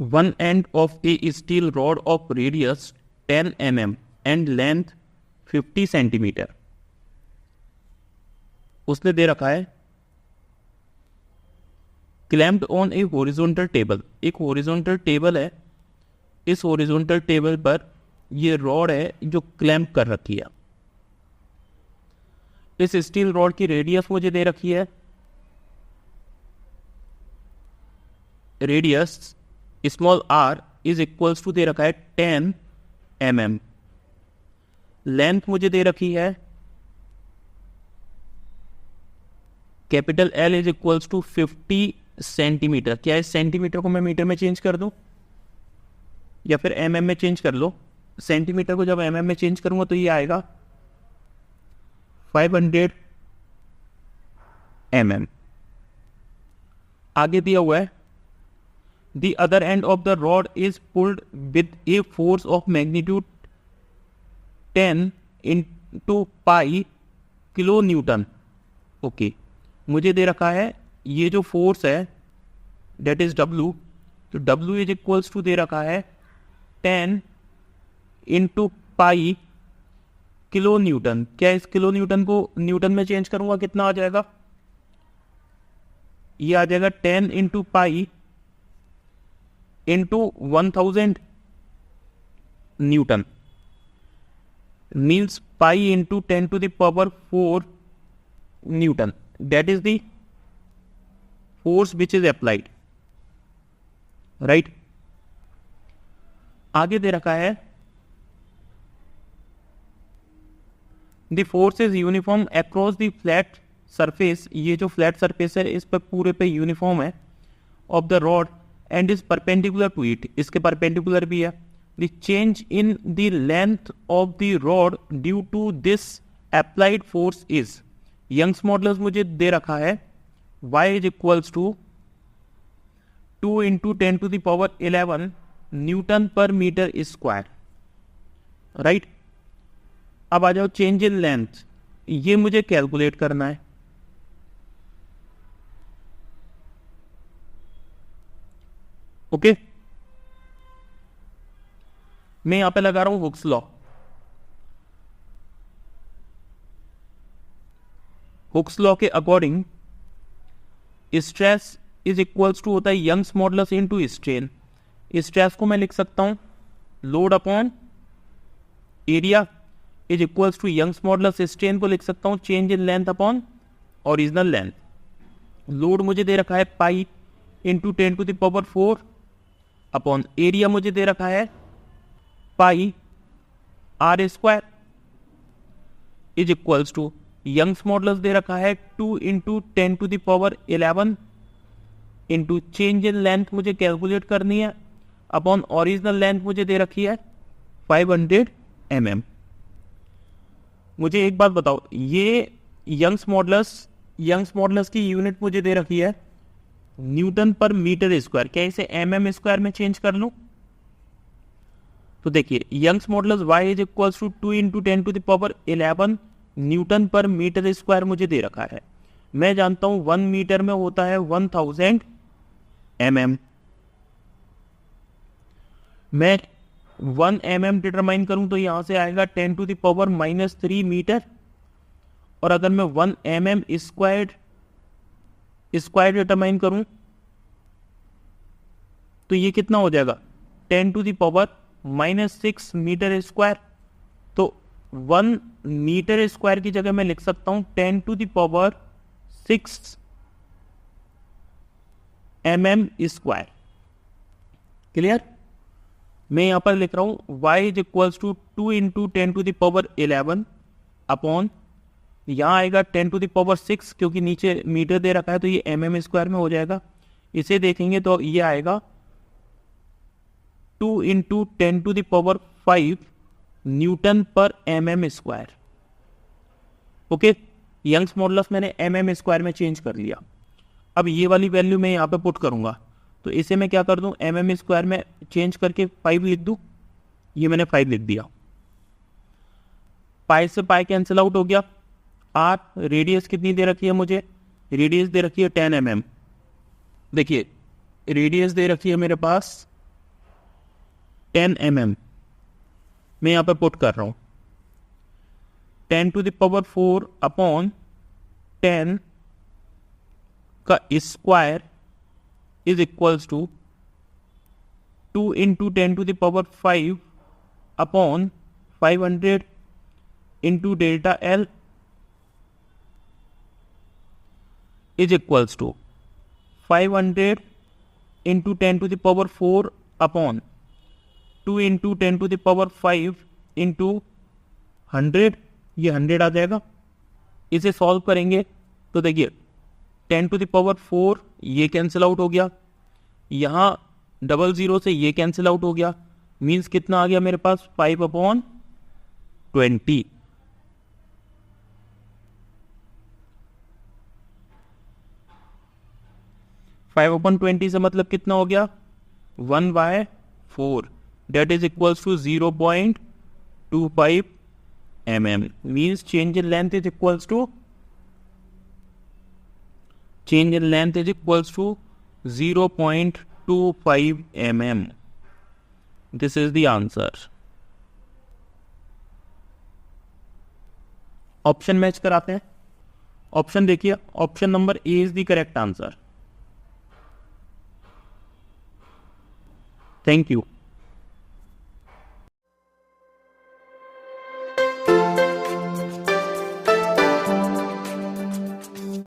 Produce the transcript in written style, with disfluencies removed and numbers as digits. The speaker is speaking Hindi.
One end of A steel rod of radius 10 mm and length 50 centimetre. उसने दे रखा है clamped on A horizontal table. एक हॉरिजॉन्टल टेबल है, इस हॉरिजॉन्टल टेबल पर ये रॉड है जो क्लैम्प कर रखी है। इस स्टील रॉड की रेडियस मुझे दे रखी है, radius small r is equals to दे रखा है 10 mm। लेंथ मुझे दे रखी है capital L is equals to 50 centimetre. क्या इस सेंटीमीटर को मैं मीटर में चेंज कर दूं या फिर mm में चेंज कर लो? सेंटीमीटर को जब mm में चेंज करूंगा तो ये आएगा 500 mm। आगे दिया हुआ है The other end of the rod is pulled with a force of magnitude 10 into pi kilo newton. Okay, मुझे दे रखा है ये जो फोर्स है डेट इज W, तो W इज इक्वल्स टू दे रखा है 10 इंटू पाई किलो न्यूटन। क्या इस किलो न्यूटन को न्यूटन में चेंज करूंगा कितना आ जाएगा? ये आ जाएगा 10 into pi into 1000 newton, means pi into 10 to the power 4 newton. That is the force which is applied, right. आगे दे रखा है the force is uniform across the flat surface. ये जो फ्लैट सरफेस है इस पर पूरे पे यूनिफॉर्म है of the rod and is perpendicular to it, इसके परपेंडिकुलर भी है। The change in the length of the rod due to this applied force is, Young's modulus मुझे दे रखा है y is equals to 2 into 10 to the power 11 newton per metre square, right. अब आ जाओ चेंज इन लेंथ, ये मुझे कैलकुलेट करना है। ओके, मैं यहां पे लगा रहा हूं हुक्स लॉ। हुक्स लॉ के according stress is equals to होता है Young's modulus into strain. Stress को मैं लिख सकता हूं load upon area is equals to Young's modulus. Strain को लिख सकता हूं change in length upon original length. Load मुझे दे रखा है पाई into 10 to the power 4 upon area मुझे दे रखा है pi r square is equals to Young's modulus दे रखा है 2 into 10 to the power 11 into change in length मुझे कैलकुलेट करनी है अपॉन ओरिजिनल लेंथ मुझे दे रखी है 500 mm। मुझे एक बात बताओ, ये यंग्स मॉडुलस की यूनिट मुझे दे रखी है न्यूटन पर मीटर स्क्वायर। क्या इसे mm स्क्वायर में चेंज कर लूं? तो देखिए Young's modulus y is equals to 2 into 10 to the power 11 newton per metre square मुझे दे रखा है। मैं जानता हूं 1 मीटर में होता है 1000 mm। मैं 1 mm डिटरमाइन करूं तो यहां से आएगा 10 टू द पावर -3 मीटर, और अगर मैं 1 mm स्क्वायर डिटरमाइन करूं तो ये कितना हो जाएगा 10 to the power -6 metre square. तो 1 मीटर स्क्वायर की जगह मैं लिख सकता हूं 10 to the power 6 mm square. Clear? मैं यहां पर लिख रहा हूं y is equals to 2 into 10 to the power 11 upon, यहां आएगा 10 टू द पावर 6 क्योंकि नीचे मीटर दे रखा है तो ये mm स्क्वायर में हो जाएगा। इसे देखेंगे तो ये आएगा 2 into 10 to the power 5 newton per mm square. Okay, Young's modulus मैंने mm स्क्वायर में चेंज कर लिया। अब ये वाली वैल्यू मैं यहाँ पे पुट करूंगा तो इसे मैं क्या कर दूं mm स्क्वायर में चेंज करके 5 लिख दूं। ये मैंने 5 लिख दिया। पाई से पाई कैंसिल आउट हो गया। r रेडियस कितनी दे रखी है मुझे? रेडियस दे रखी है 10 mm। देखिए रेडियस दे रखी है मेरे पास 10 mm मैं यहाँ पे पुट कर रहा हूँ. 10 to the power 4 अपॉन 10 का square is equals to 2 into 10 to the power 5 upon 500 into delta L is equals to 500 into 10 to the power 4 upon 2 into 10 to the power 5 into 100. ये 100 आ जाएगा. इसे सॉल्व करेंगे तो देखिए 10 to the power 4 ये कैंसिल आउट हो गया, यहाँ 00 से ये कैंसिल आउट हो गया, मीन्स कितना आ गया मेरे पास 5/20. फाइव अपॉन 20 से मतलब कितना हो गया 1/4 that is equals to 0.25 mm. means change in length is equals to 0.25 mm. this is the answer. Option match कराते हैं. ऑप्शन देखिए, option number A is the correct answer. Thank you.